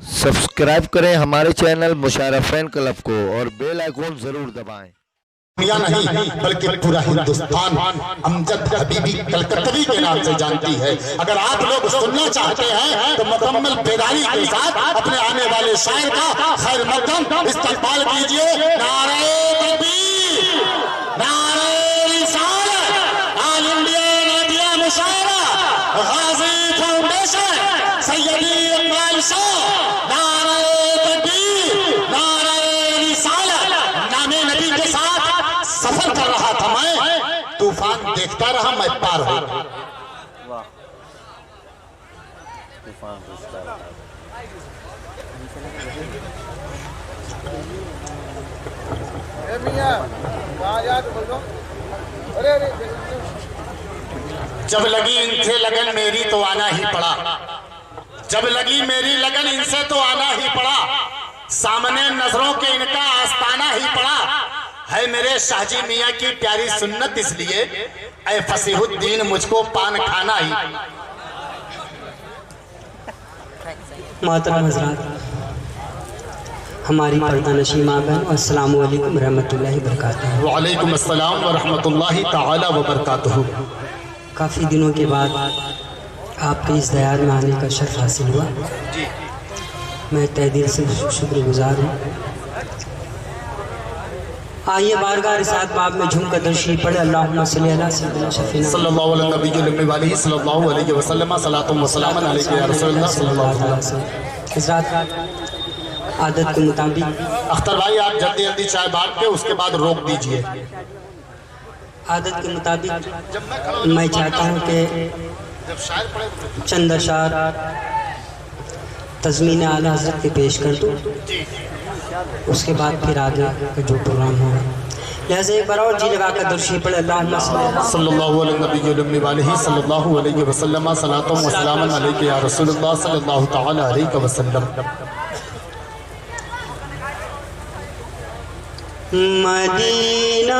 Subscribe करें हमारे channel मुशायरा fan club को और बेल आइकॉन जरूर दबाएं। दुनिया नहीं बल्कि पूरा हिंदुस्तान अमजद हबीबी कलकत्तवी के नाम से जानती है। अगर आप लोग सुनना चाहते हैं तो मुकम्मल बेदारी के साथ अपने आने वाले शायर का खैर मकदम इस्तकबाल कीजिए। नारे तकबीर, नारे रिसालत, ऑल इंडिया नादिया मुशायरा, गाजी फाउंडेशन, सैयदी इकबाल शाह। नारे तकबीर, नारे रिसालत। नामे नबी के साथ सफर कर रहा था मैं, तूफान देखता रहा मैं पार हो। जब लगी इनसे लगन मेरी तो आना ही पड़ा, जब लगी मेरी लगन इनसे तो आना ही पड़ा। सामने नजरों के इनका आस्ताना ही पड़ा है। मेरे शाहजी मियाँ की प्यारी सुन्नत इसलिए ऐ फसीहुद्दीन मुझको पान खाना ही। मोहतरम हज़रात, हमारी पर्दा नशी माँ बहन, अस्सलाम वालेकुम रहमतुल्लाहि व बरकातुहू। वालेकुम अस्सलाम व रहमतुल्लाहि ताला व बरकातुहू। काफ़ी दिनों के बाद आपके इस दयार में आने का शर्फ हासिल हुआ। मैं तहे दिल से शुक्रगुजार हूँ। आइए बारगाह रिसात बाब में झूम कर दर्शी पढ़े। अल्लाहुम्मा सल्ली अला सय्यिदिना शफीना सल्लल्लाहु अलैहि सल्लल्लाहु अलैहि वसल्लम सलातु व सलामन अलैका या रसूलल्लाह सल्लल्लाहु अलैहि वसल्लम। हज़रात, आदत के मुताबिक अख्तर भाई आप जल्दी जल्दी चाय बांट के उसके बाद रोक दीजिए। आदत के मुताबिक मैं चाहता हूँ कि चंद अशार तज़मीन आला हज़रत के पेश कर दूँ, उसके बाद फिर आगे का जो प्रोग्राम होगा। लिहाजा एक बार और जी लगा कर दर्शी पढ़े। अल्लाहुम्मा सल्लल्लाहु अलैहि वसल्लम सलातु व सलामन अलैका या रसूलल्लाह सल्लल्लाहु तआला अलैहि वसल्लम। मदीना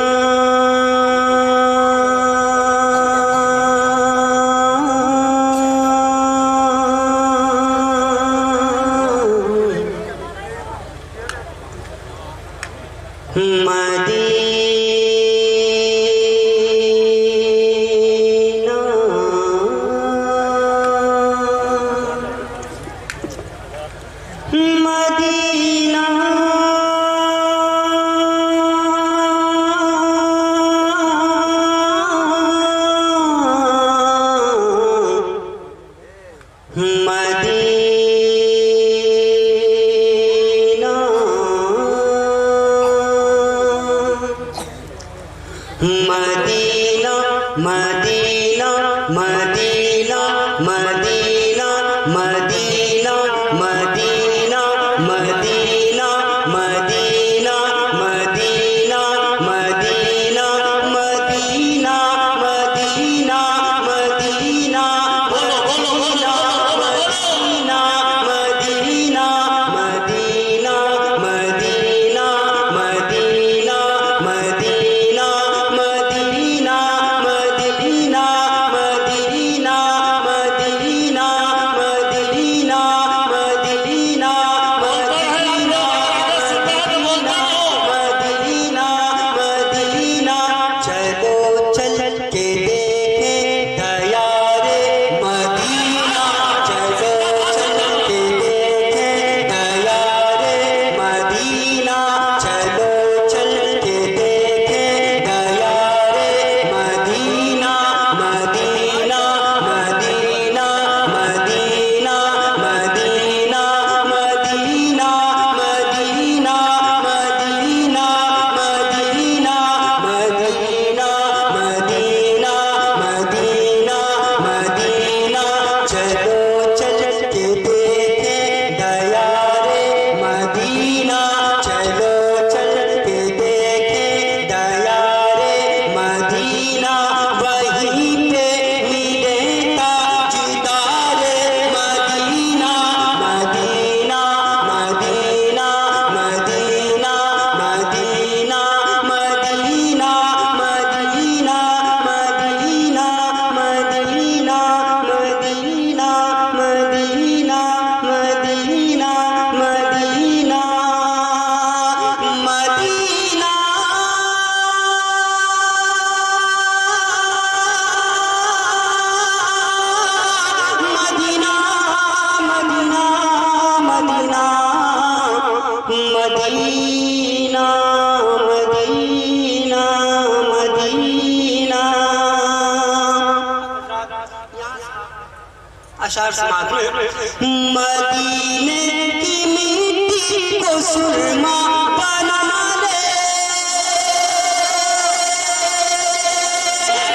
Medina Medina Medina Medina Medina Medina Medina Medina Medina Medina Medina Medina Medina मदीना बोलो बोलो बोलो मदीना Medina Medina Medina Medina Medina Medina Medina Medina Medina Medina Medina Medina Medina Medina मदीना। अशार समाप्त में मदीने की मिट्टी को सुरमा बना ले,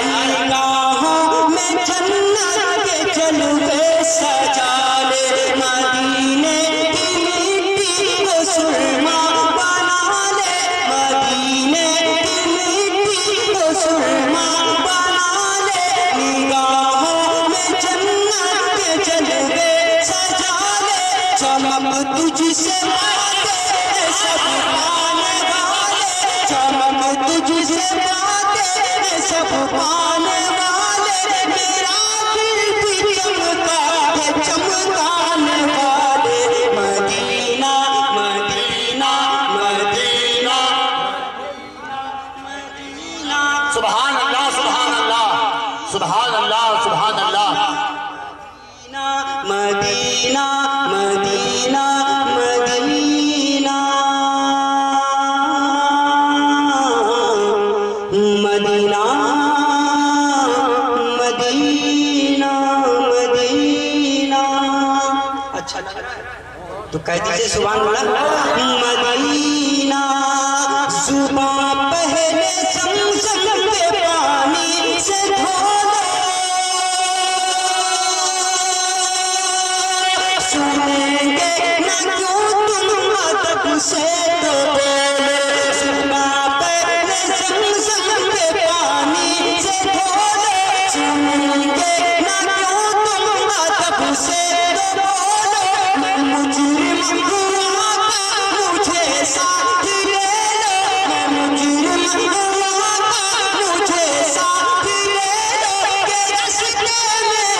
निगाहों में जन्नत के जलवे सजा ले। मदीने की मिट्टी को सुरमा बना ले, मदीने की मिट्टी को सुरमा बना ले, निगाहों में जन्नत के जलवे सजा ले। चमक तुझसे बातें सब पाने वाले, चमक तुझसे बातें सब पाने वाले, मेरा दिल भी चमका है चमकाने वाले। मदीना मदीना मदीना मदीना। सुभान अल्लाह सुभान अल्लाह सुभान अल्लाह सुभान अल्लाह। मदीना मदीना मदीना मदीना मदीना मदीना। अच्छा तो कह दीजिए सुभान अल्लाह। मदीना जुबान पहले ज़मज़म के पानी से धो लो, सुनेंगे न क्यों तुम अदब से तो बोले। जुबान पहले ज़मज़म के पानी से धो लो, सुनेंगे न क्यों तुम अदब से तो बोलो। मैं मुजरिम हुआ था मुझे साथ ले लो, मैं मुजरिम हुआ था मुझे साथ ले लो, के रस्ते में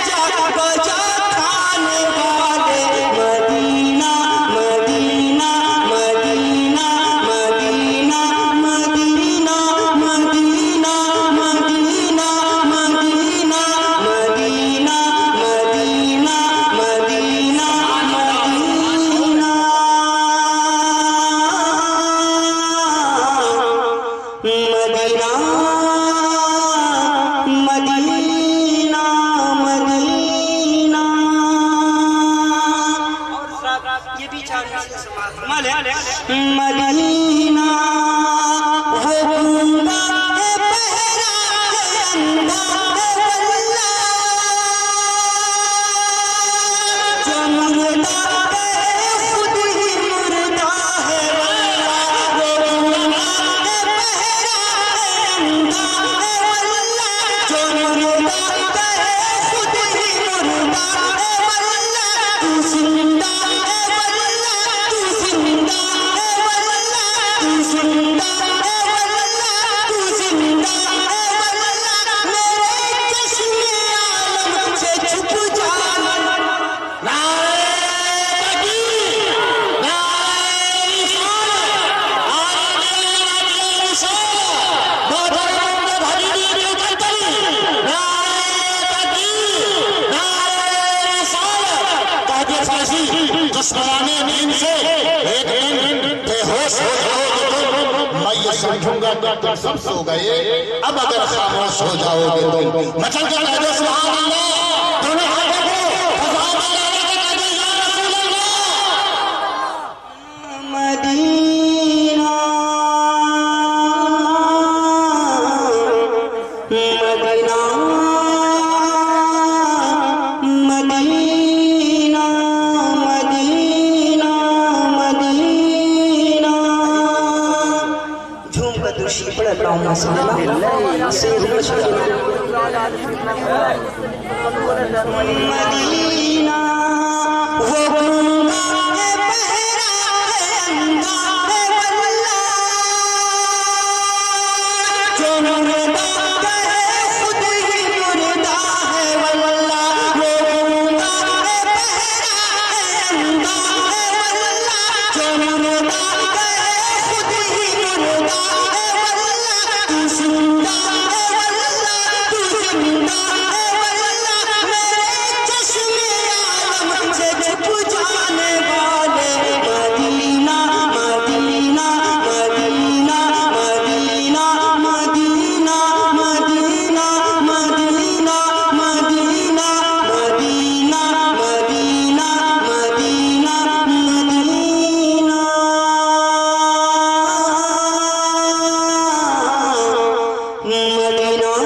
जा बजा खाने वाले। Medina Medina Medina Medina Medina Medina Medina Medina Medina Medina Medina Medina. Medina Medina Medina. ये भी मदीना वो गूंगा है बहरा है अंधा है वल्ला, जो मुर्दा है खुद ही मुर्दा है वल्ला। वो गूंगा है बहरा है अंधा है वल्ला, जो मुर्दा है खुद ही मुर्दा है वल्ला। तू जिंदा है वल्ला, तू जिंदा है वल्ला, तू जिंदा है वल्ला, तू जिंदा है वल्ला। मेरे चश्मे आलम से छुप जाना। नारे तकबीर, नारे रिसालत, आगे रिसालत, मोहम्मद हबीबी की कलकली। नारे तकबीर, नारे रिसालत। ताकि फांसी दुश्मनाने नींद से एक दिन बेहोश हो जाओगे तुम, मैं ये समझूंगा कि तुम सब सो गए। अब अगर खामोश हो जाओगे तुम, मचल कर कह दो सुभान अल्लाह। दोनों हाथों को फज़ा में लगा के कह दो या रसूल अल्लाह। मदीना मदीना मदीना मदीना मदीना। झूम कर दुरूद पढ़ता हूँ माशाअल्लाह से। मदीना